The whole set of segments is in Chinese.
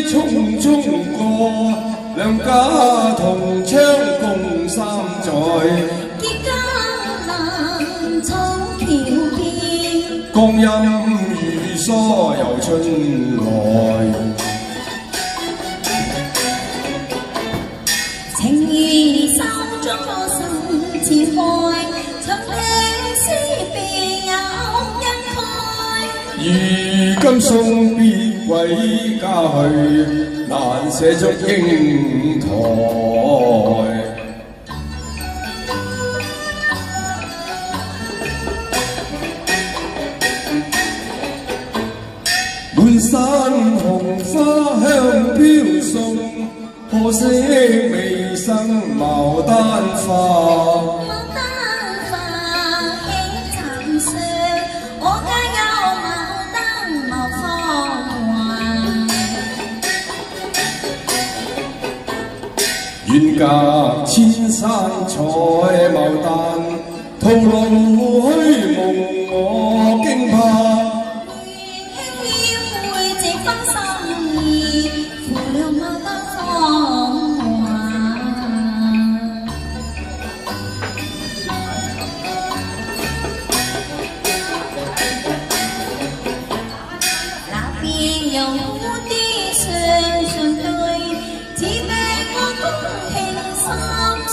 匆匆過，兩家同窗共三載。結家難草橋邊，光陰如梭又春來。情如手中心似開，長聽詩別有人開。如今送別歸家去，難捨足英台。滿山紅花香飄送，可惜未生牡丹花。牡丹花輕沉上，我家有牡丹無芳華。遠隔千山採牡丹，徒勞虛夢我驚怕。有蝴蝶雙雙對，只盼我公平心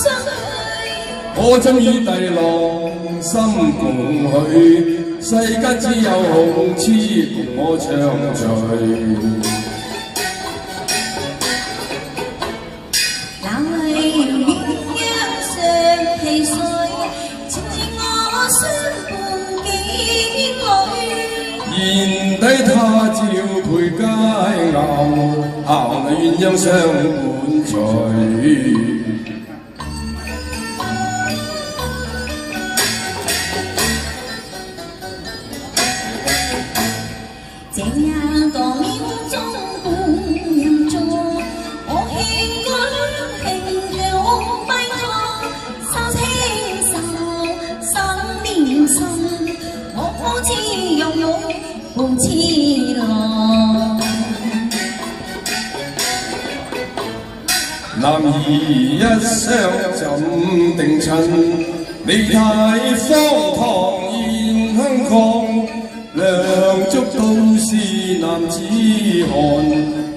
相許。我怎與帝郎心共許？世間只有紅痴共我暢聚。冷淚鴛鴦上溪水，纏住我相伴幾許。賢弟他朝配佳偶，行裏鴛鴦相伴隨。這一個秒鐘半人座，我獻個兩情長拜託，收青秀生面心，我好似擁有半痴郎。男兒一雙怎定親？你太荒唐現香港，梁祝都是男子漢，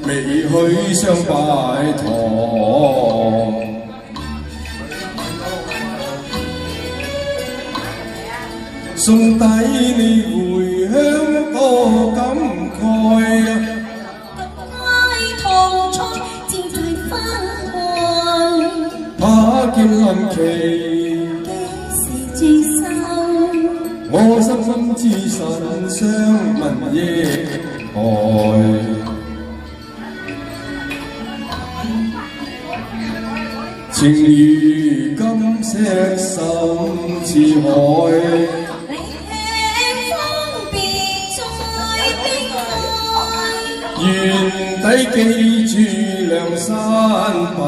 未去相拜堂。送底你回鄉多感慨啊！愛同菜自在分開，怕劍臨期，幾時接收？我深深知神相問益害。情如金石深似海。願弟記住梁山伯。